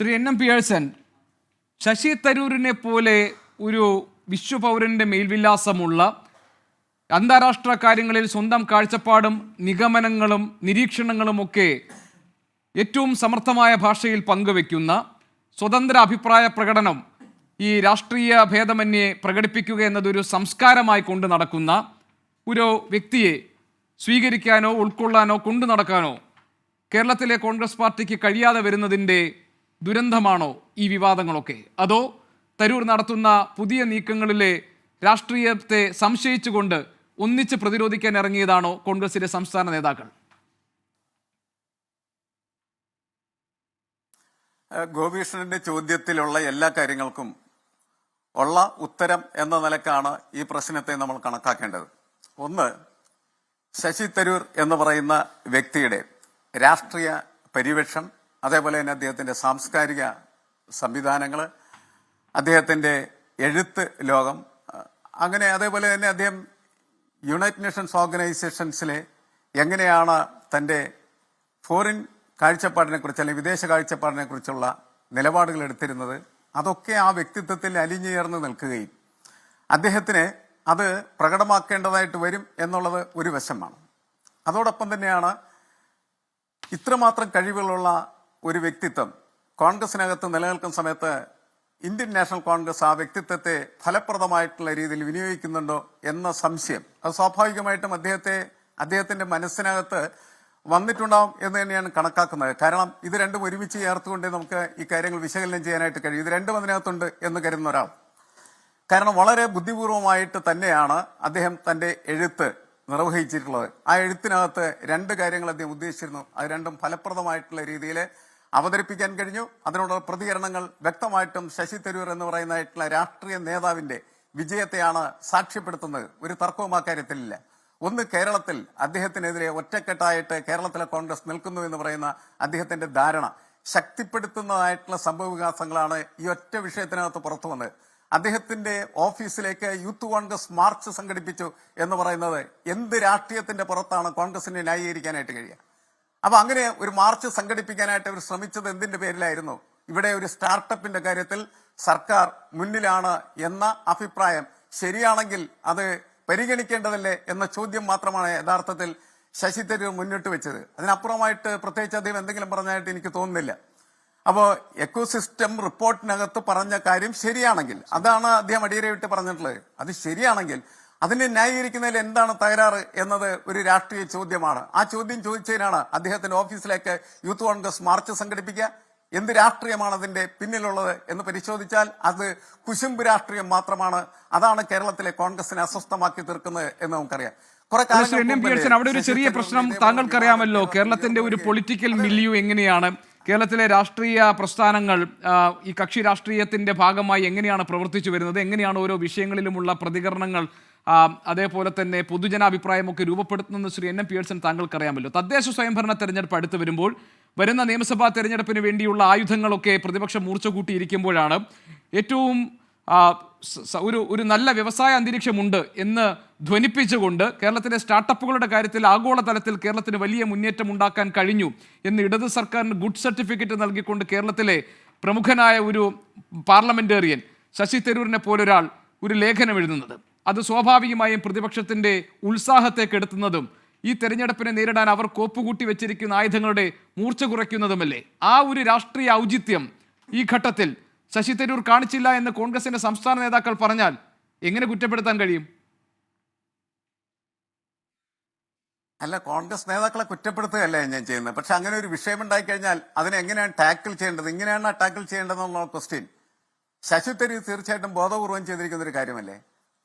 Shri NM Pearson, Sasi തരൂരിനെ പോലെ ഒരു വിശ്വപൗരന്റെ മേൽവിലാസമുള്ള, അന്താരാഷ്ട്ര കാര്യങ്ങളിൽ സ്വന്തം കാഴ്ചപ്പാടും നിഗമനങ്ങളും നിരീക്ഷണങ്ങളുമൊക്കെ ഏറ്റവും സമർത്ഥമായ ഭാഷയിൽ പങ്കുവെക്കുന്ന, സ്വതന്ത്ര അഭിപ്രായ പ്രകടനം ഈ രാഷ്ട്രീയ ഭേദമന്യേ പ്രകടിപ്പിക്കുക എന്നതൊരു സംസ്കാരമായി കൊണ്ടു നടക്കുന്ന ഒരു വ്യക്തിയെ സ്വീകരിക്കാനോ ഉൾക്കൊള്ളാനോ കൊണ്ടു നടക്കാനോ കേരളത്തിലെ കോൺഗ്രസ് പാർട്ടിക്ക് കഴിയാതെ വരുന്നതിൻ്റെ ദുരന്തമാണോ ഈ വിവാദങ്ങളൊക്കെ? അതോ തരൂർ നടത്തുന്ന പുതിയ നീക്കങ്ങളിലെ രാഷ്ട്രീയത്തെ സംശയിച്ചുകൊണ്ട് ഒന്നിച്ച് പ്രതിരോധിക്കാൻ ഇറങ്ങിയതാണോ കോൺഗ്രസിലെ സംസ്ഥാന നേതാക്കൾ? ഗോപീഷ്ണന്റെ ചോദ്യത്തിലുള്ള എല്ലാ കാര്യങ്ങൾക്കും ഉള്ള ഉത്തരം എന്ന നിലക്കാണ് ഈ പ്രശ്നത്തെ നമ്മൾ കണക്കാക്കേണ്ടത്. ഒന്ന്, ശശി തരൂർ എന്ന് പറയുന്ന വ്യക്തിയുടെ രാഷ്ട്രീയ പരിവേഷം, അതേപോലെ തന്നെ അദ്ദേഹത്തിന്റെ സാംസ്കാരിക സംവിധാനങ്ങൾ, അദ്ദേഹത്തിന്റെ എഴുത്ത് ലോകം, അങ്ങനെ അതേപോലെ തന്നെ അദ്ദേഹം യുണൈറ്റഡ് നേഷൻസ് ഓർഗനൈസേഷൻസിലെ എങ്ങനെയാണ് തന്റെ ഫോറിൻ കാഴ്ചപ്പാടിനെ കുറിച്ച് അല്ലെങ്കിൽ വിദേശ കാഴ്ചപ്പാടിനെ കുറിച്ചുള്ള നിലപാടുകൾ എടുത്തിരുന്നത്, അതൊക്കെ ആ വ്യക്തിത്വത്തിൽ അലിഞ്ഞുയർന്ന് നിൽക്കുകയും അദ്ദേഹത്തിന് അത് പ്രകടമാക്കേണ്ടതായിട്ട് വരും എന്നുള്ളത് ഒരു വശമാണ്. അതോടൊപ്പം തന്നെയാണ് ഇത്രമാത്രം കഴിവുകളുള്ള ഒരു വ്യക്തിത്വം കോൺഗ്രസിനകത്ത് നിലനിൽക്കുന്ന സമയത്ത് ഇന്ത്യൻ നാഷണൽ കോൺഗ്രസ് ആ വ്യക്തിത്വത്തെ ഫലപ്രദമായിട്ടുള്ള രീതിയിൽ വിനിയോഗിക്കുന്നുണ്ടോ എന്ന സംശയം അത് സ്വാഭാവികമായിട്ടും അദ്ദേഹത്തിന്റെ മനസ്സിനകത്ത് വന്നിട്ടുണ്ടാവും എന്ന് തന്നെയാണ് കണക്കാക്കുന്നത്. കാരണം ഇത് രണ്ടും ഒരുമിച്ച് ചേർത്തുകൊണ്ട് നമുക്ക് ഈ കാര്യങ്ങൾ വിശകലനം ചെയ്യാനായിട്ട് കഴിയും. ഇത് രണ്ടും അതിനകത്തുണ്ട് എന്ന് കരുതുന്ന ഒരാൾ. കാരണം വളരെ ബുദ്ധിപൂർവമായിട്ട് തന്നെയാണ് അദ്ദേഹം തന്റെ എഴുത്ത് നിർവഹിച്ചിട്ടുള്ളത്. ആ എഴുത്തിനകത്ത് രണ്ട് കാര്യങ്ങൾ അദ്ദേഹം ഉദ്ദേശിച്ചിരുന്നു. അത് രണ്ടും ഫലപ്രദമായിട്ടുള്ള രീതിയിൽ അവതരിപ്പിക്കാൻ കഴിഞ്ഞു. അതിനുള്ള പ്രതികരണങ്ങൾ വ്യക്തമായിട്ടും ശശി തരൂർ എന്ന് പറയുന്നതായിട്ടുള്ള രാഷ്ട്രീയ നേതാവിന്റെ വിജയത്തെയാണ് സാക്ഷ്യപ്പെടുത്തുന്നത്. ഒരു തർക്കവും ആ കാര്യത്തിലില്ല. ഒന്ന്, കേരളത്തിൽ അദ്ദേഹത്തിനെതിരെ ഒറ്റക്കെട്ടായിട്ട് കേരളത്തിലെ കോൺഗ്രസ് നിൽക്കുന്നു എന്ന് പറയുന്ന അദ്ദേഹത്തിന്റെ ധാരണ ശക്തിപ്പെടുത്തുന്നതായിട്ടുള്ള സംഭവവികാസങ്ങളാണ് ഈ ഒറ്റ വിഷയത്തിനകത്ത് പുറത്തു വന്നത്. അദ്ദേഹത്തിന്റെ ഓഫീസിലേക്ക് യൂത്ത് കോൺഗ്രസ് മാർച്ച് സംഘടിപ്പിച്ചു എന്ന് പറയുന്നത് എന്ത് രാഷ്ട്രീയത്തിന്റെ പുറത്താണ് കോൺഗ്രസിനെ ന്യായീകരിക്കാനായിട്ട് കഴിയുക? അപ്പൊ അങ്ങനെ ഒരു മാർച്ച് സംഘടിപ്പിക്കാനായിട്ട് അവർ ശ്രമിച്ചത് എന്തിന്റെ പേരിലായിരുന്നു? ഇവിടെ ഒരു സ്റ്റാർട്ടപ്പിന്റെ കാര്യത്തിൽ സർക്കാർ മുന്നിലാണ് എന്ന അഭിപ്രായം ശരിയാണെങ്കിൽ അത് പരിഗണിക്കേണ്ടതല്ലേ എന്ന ചോദ്യം മാത്രമാണ് യഥാർത്ഥത്തിൽ ശശി തരൂർ മുന്നോട്ട് വെച്ചത്. അതിനപ്പുറമായിട്ട് പ്രത്യേകിച്ച് അദ്ദേഹം എന്തെങ്കിലും പറഞ്ഞായിട്ട് എനിക്ക് തോന്നുന്നില്ല. അപ്പോ എക്കോസിസ്റ്റം റിപ്പോർട്ടിനകത്ത് പറഞ്ഞ കാര്യം ശരിയാണെങ്കിൽ, അതാണ് അദ്ദേഹം അടിയരവിട്ട് പറഞ്ഞിട്ടുള്ളത്, അത് ശരിയാണെങ്കിൽ അതിനെ ന്യായീകരിക്കുന്നതിൽ എന്താണ് തകരാറ് എന്നത് ഒരു രാഷ്ട്രീയ ചോദ്യമാണ്. ആ ചോദ്യം ചോദിച്ചതിനാണ് അദ്ദേഹത്തിന്റെ ഓഫീസിലേക്ക് യൂത്ത് കോൺഗ്രസ് മാർച്ച് സംഘടിപ്പിക്കുക. എന്ത് രാഷ്ട്രീയമാണ് അതിന്റെ പിന്നിലുള്ളത് എന്ന് പരിശോധിച്ചാൽ അത് കുശുമ്പ് രാഷ്ട്രീയം മാത്രമാണ്. അതാണ് കേരളത്തിലെ കോൺഗ്രസിനെ അസ്വസ്ഥമാക്കി തീർക്കുന്നത് എന്ന് നമുക്കറിയാം. അവിടെ ഒരു ചെറിയ പ്രശ്നം താങ്കൾക്കറിയാമല്ലോ. കേരളത്തിന്റെ ഒരു പൊളിറ്റിക്കൽ മില്യൂ എങ്ങനെയാണ്, കേരളത്തിലെ രാഷ്ട്രീയ പ്രസ്ഥാനങ്ങൾ ഈ കക്ഷി രാഷ്ട്രീയത്തിന്റെ ഭാഗമായി എങ്ങനെയാണ് പ്രവർത്തിച്ചു വരുന്നത്, എങ്ങനെയാണ് ഓരോ വിഷയങ്ങളിലുമുള്ള പ്രതികരണങ്ങൾ അതേപോലെ തന്നെ പൊതുജനാഭിപ്രായമൊക്കെ രൂപപ്പെടുത്തുന്നത് ശ്രീ NM പിയേഴ്സൺ താങ്കൾക്കറിയാമല്ലോ. തദ്ദേശ സ്വയംഭരണ തെരഞ്ഞെടുപ്പ് അടുത്ത് വരുമ്പോൾ, വരുന്ന നിയമസഭാ തെരഞ്ഞെടുപ്പിന് വേണ്ടിയുള്ള ആയുധങ്ങളൊക്കെ പ്രതിപക്ഷം മൂർച്ച കൂട്ടിയിരിക്കുമ്പോഴാണ് ഏറ്റവും ഒരു നല്ല വ്യവസായ അന്തരീക്ഷമുണ്ട് എന്ന് ധ്വനിപ്പിച്ചുകൊണ്ട് കേരളത്തിലെ സ്റ്റാർട്ടപ്പുകളുടെ കാര്യത്തിൽ ആഗോളതലത്തിൽ കേരളത്തിന് വലിയ മുന്നേറ്റം ഉണ്ടാക്കാൻ കഴിഞ്ഞു എന്ന് ഇടത് സർക്കാരിന് ഗുഡ് സർട്ടിഫിക്കറ്റ് നൽകിക്കൊണ്ട് കേരളത്തിലെ പ്രമുഖനായ ഒരു പാർലമെന്റേറിയൻ ശശി തരൂരിനെ പോലൊരാൾ ഒരു ലേഖനം എഴുതുന്നത്, അത് സ്വാഭാവികമായും പ്രതിപക്ഷത്തിന്റെ ഉത്സാഹത്തെ കെടുത്തുന്നതും ഈ തെരഞ്ഞെടുപ്പിനെ നേരിടാൻ അവർ കോപ്പുകൂട്ടി വെച്ചിരിക്കുന്ന ആയുധങ്ങളുടെ മൂർച്ച കുറയ്ക്കുന്നതുമല്ലേ? ആ ഒരു രാഷ്ട്രീയ ഔചിത്യം ഈ ഘട്ടത്തിൽ ശശി തരൂർ കാണിച്ചില്ല എന്ന് കോൺഗ്രസിന്റെ സംസ്ഥാന നേതാക്കൾ പറഞ്ഞാൽ എങ്ങനെ കുറ്റപ്പെടുത്താൻ കഴിയും? അല്ല, കോൺഗ്രസ് നേതാക്കളെ കുറ്റപ്പെടുത്തുകയല്ല ഞാൻ ചെയ്യുന്നത്. പക്ഷെ അങ്ങനെ ഒരു വിഷയം ഉണ്ടായി കഴിഞ്ഞാൽ അതിനെ എങ്ങനെയാണ് ടാക്കിൾ ചെയ്യേണ്ടത്, ഇങ്ങനെയാണ് ടാക്കിൾ ചെയ്യേണ്ടതെന്നുള്ള ക്വസ്റ്റ്യൻ ശശി തരൂർ തീർച്ചയായിട്ടും ബോധപൂർവം ചെയ്തിരിക്കുന്ന ഒരു കാര്യമല്ലേ?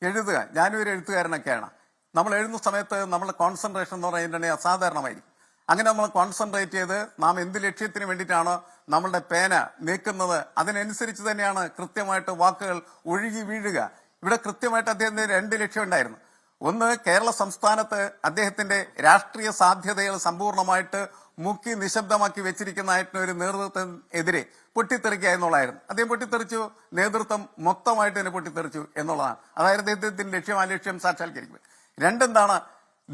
എഴുതുക, ഞാനും ഒരു എഴുത്തുകാരനൊക്കെയാണ്. നമ്മൾ എഴുതുന്ന സമയത്ത് നമ്മളെ കോൺസെൻട്രേഷൻ എന്ന് പറയുന്നത് അസാധാരണമായിരിക്കും. അങ്ങനെ നമ്മൾ കോൺസെൻട്രേറ്റ് ചെയ്ത് നാം എന്ത് ലക്ഷ്യത്തിന് വേണ്ടിയിട്ടാണ് നമ്മളുടെ പേന നീക്കുന്നത് അതിനനുസരിച്ച് തന്നെയാണ് കൃത്യമായിട്ട് വാക്കുകൾ ഒഴുകി വീഴുക. ഇവിടെ കൃത്യമായിട്ട് അദ്ദേഹത്തിന് രണ്ട് ലക്ഷ്യം ഉണ്ടായിരുന്നു. ഒന്ന്, കേരള സംസ്ഥാനത്ത് അദ്ദേഹത്തിന്റെ രാഷ്ട്രീയ സാധ്യതകൾ സമ്പൂർണ്ണമായിട്ട് മുക്കി നിശബ്ദമാക്കി വെച്ചിരിക്കുന്നതായിട്ടുള്ള ഒരു നേതൃത്വം എതിരെ പൊട്ടിത്തെറിക്കുക എന്നുള്ളതായിരുന്നു. അദ്ദേഹം പൊട്ടിത്തെറിച്ചു, നേതൃത്വം മൊത്തമായിട്ട് തന്നെ പൊട്ടിത്തെറിച്ചു എന്നുള്ളതാണ്. അതായത് അദ്ദേഹത്തിന്റെ ലക്ഷ്യം. ആ ലക്ഷ്യം സാക്ഷാത്കരിക്കുക. രണ്ടെന്താണ്,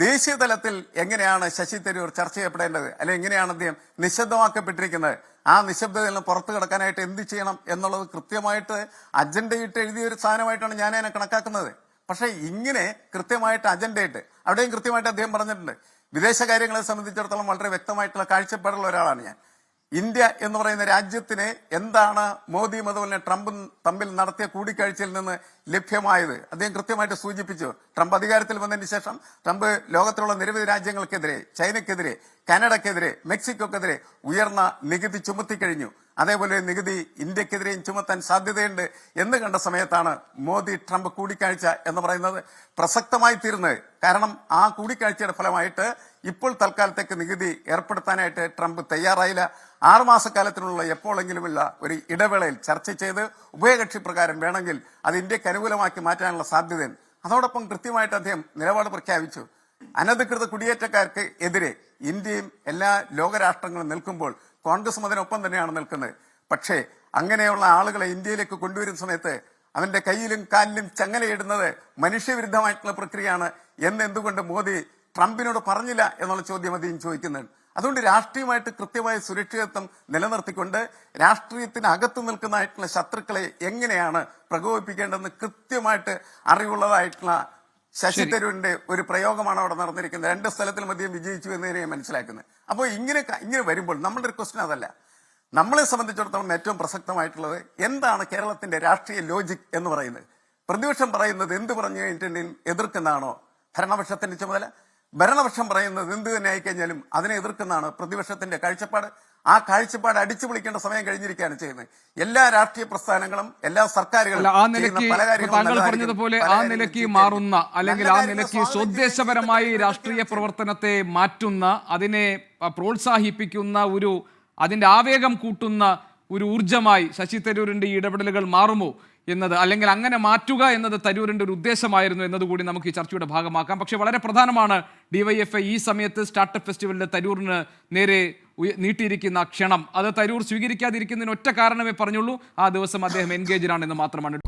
ദേശീയ തലത്തിൽ എങ്ങനെയാണ് ശശി തരൂർ ചർച്ച ചെയ്യപ്പെടേണ്ടത്, അല്ലെങ്കിൽ എങ്ങനെയാണ് അദ്ദേഹം നിശബ്ദമാക്കപ്പെട്ടിരിക്കുന്നത്, ആ നിശബ്ദതയിൽ നിന്ന് പുറത്തു കിടക്കാനായിട്ട് എന്ത് ചെയ്യണം എന്നുള്ളത് കൃത്യമായിട്ട് അജണ്ടയിട്ട് എഴുതിയ ഒരു സാധനമായിട്ടാണ് ഞാൻ അതിനെ കണക്കാക്കുന്നത്. പക്ഷെ ഇങ്ങനെ കൃത്യമായിട്ട് അജണ്ടയിട്ട് അവിടെയും കൃത്യമായിട്ട് അദ്ദേഹം പറഞ്ഞിട്ടുണ്ട്. വിദേശകാര്യങ്ങളെ സംബന്ധിച്ചിടത്തോളം വളരെ വ്യക്തമായിട്ടുള്ള കാഴ്ചപ്പാടുള്ള ഒരാളാണ് ഞാൻ. ഇന്ത്യ എന്ന് പറയുന്ന രാജ്യത്തിന് എന്താണ് മോദിയും അതുപോലെ ട്രംപും തമ്മിൽ നടത്തിയ കൂടിക്കാഴ്ചയിൽ നിന്ന് ലഭ്യമായത് അദ്ദേഹം കൃത്യമായിട്ട് സൂചിപ്പിച്ചു. ട്രംപ് അധികാരത്തിൽ വന്നതിന് ശേഷം ട്രംപ് ലോകത്തിലുള്ള നിരവധി രാജ്യങ്ങൾക്കെതിരെ, ചൈനയ്ക്കെതിരെ, കാനഡയ്ക്കെതിരെ, മെക്സിക്കോക്കെതിരെ ഉയർന്ന നികുതി ചുമത്തിക്കഴിഞ്ഞു. അതേപോലെ നികുതി ഇന്ത്യക്കെതിരെയും ചുമത്താൻ സാധ്യതയുണ്ട് എന്ന് കണ്ട സമയത്താണ് മോദി ട്രംപ് കൂടിക്കാഴ്ച എന്ന് പറയുന്നത് പ്രസക്തമായി തീരുന്നത്. കാരണം ആ കൂടിക്കാഴ്ചയുടെ ഫലമായിട്ട് ഇപ്പോൾ തൽക്കാലത്തേക്ക് നികുതി ഏർപ്പെടുത്താനായിട്ട് ട്രംപ് തയ്യാറായില്ല. 6 മാസക്കാലത്തിനുള്ള എപ്പോഴെങ്കിലുമുള്ള ഒരു ഇടവേളയിൽ ചർച്ച ചെയ്ത് ഉഭയകക്ഷി പ്രകാരം വേണമെങ്കിൽ അത് ഇന്ത്യക്ക് അനുകൂലമാക്കി മാറ്റാനുള്ള സാധ്യതയുണ്ട്. അതോടൊപ്പം കൃത്യമായിട്ട് അദ്ദേഹം നിലപാട് പ്രഖ്യാപിച്ചു. അനധികൃത കുടിയേറ്റക്കാർക്ക് എതിരെ ഇന്ത്യയും എല്ലാ ലോകരാഷ്ട്രങ്ങളും നിൽക്കുമ്പോൾ കോൺഗ്രസും അതിനൊപ്പം തന്നെയാണ് നിൽക്കുന്നത്. പക്ഷേ അങ്ങനെയുള്ള ആളുകളെ ഇന്ത്യയിലേക്ക് കൊണ്ടുവരുന്ന സമയത്ത് അവന്റെ കയ്യിലും കാലിലും ചങ്ങലയിടുന്നത് മനുഷ്യവിരുദ്ധമായിട്ടുള്ള പ്രക്രിയയാണ് എന്ന് എന്തുകൊണ്ട് മോദി ട്രംപിനോട് പറഞ്ഞില്ല എന്നുള്ള ചോദ്യം അദ്ദേഹം ചോദിക്കുന്നുണ്ട്. അതുകൊണ്ട് രാഷ്ട്രീയമായിട്ട് കൃത്യമായ സുരക്ഷിതത്വം നിലനിർത്തിക്കൊണ്ട് രാഷ്ട്രീയത്തിനകത്ത് നിൽക്കുന്നതായിട്ടുള്ള ശത്രുക്കളെ എങ്ങനെയാണ് പ്രകോപിപ്പിക്കേണ്ടതെന്ന് കൃത്യമായിട്ട് അറിവുള്ളതായിട്ടുള്ള ശശി തരൂരിന്റെ ഒരു പ്രയോഗമാണ് അവിടെ നടന്നിരിക്കുന്നത്. 2 സ്ഥലത്തിലും അദ്ദേഹം വിജയിച്ചു എന്ന് ഞാൻ മനസ്സിലാക്കുന്നത്. അപ്പോൾ ഇങ്ങനെ വരുമ്പോൾ നമ്മളുടെ ഒരു ക്വസ്റ്റ്യൻ അതല്ല. നമ്മളെ സംബന്ധിച്ചിടത്തോളം ഏറ്റവും പ്രസക്തമായിട്ടുള്ളത് എന്താണ് കേരളത്തിന്റെ രാഷ്ട്രീയ ലോജിക് എന്ന് പറയുന്നത്. പ്രതിപക്ഷം പറയുന്നത് എന്ത് പറഞ്ഞു കഴിഞ്ഞിട്ടുണ്ടെങ്കിൽ എതിർക്കുന്നതാണോ ഭരണപക്ഷത്തിന്റെ ചുമതല? ഭരണപക്ഷം പറയുന്നത് എന്ത് തന്നെ ആയിക്കഴിഞ്ഞാലും അതിനെ എതിർക്കുന്നതാണ് പ്രതിപക്ഷത്തിന്റെ കാഴ്ചപ്പാട്. ആ കാഴ്ചപ്പാട് അടിച്ചു പൊളിക്കേണ്ട സമയം കഴിഞ്ഞിരിക്കുകയാണ് ചെയ്യുന്നത്. എല്ലാ രാഷ്ട്രീയ പ്രസ്ഥാനങ്ങളും എല്ലാ സർക്കാരുകളും താങ്കൾ പറഞ്ഞതുപോലെ ആ നിലയ്ക്ക് മാറുന്ന അല്ലെങ്കിൽ ആ നിലയ്ക്ക് സ്വദേശപരമായി രാഷ്ട്രീയ പ്രവർത്തനത്തെ മാറ്റുന്ന, അതിനെ പ്രോത്സാഹിപ്പിക്കുന്ന, അതിന്റെ ആവേഗം കൂട്ടുന്ന ഒരു ഊർജ്ജമായി ശശി തരൂരിന്റെ ഈ ഇടപെടലുകൾ മാറുമോ എന്നത്, അല്ലെങ്കിൽ അങ്ങനെ മാറ്റുക എന്നത് തരൂരിന്റെ ഒരു ഉദ്ദേശമായിരുന്നു എന്നതുകൂടി നമുക്ക് ഈ ചർച്ചയുടെ ഭാഗമാക്കാം. പക്ഷേ വളരെ പ്രധാനമാണ് ഡിവൈഎഫ്ഐ ഈ സമയത്ത് സ്റ്റാർട്ടപ്പ് ഫെസ്റ്റിവലിൽ തരൂരിന് നേരെ നീട്ടിയിരിക്കുന്ന ക്ഷണം. അത് തരൂർ സ്വീകരിക്കാതിരിക്കുന്നതിന് ഒറ്റ കാരണമേ പറഞ്ഞുള്ളൂ, ആ ദിവസം അദ്ദേഹം എൻഗേജ്ഡ് ആണെന്ന് മാത്രമാണ്.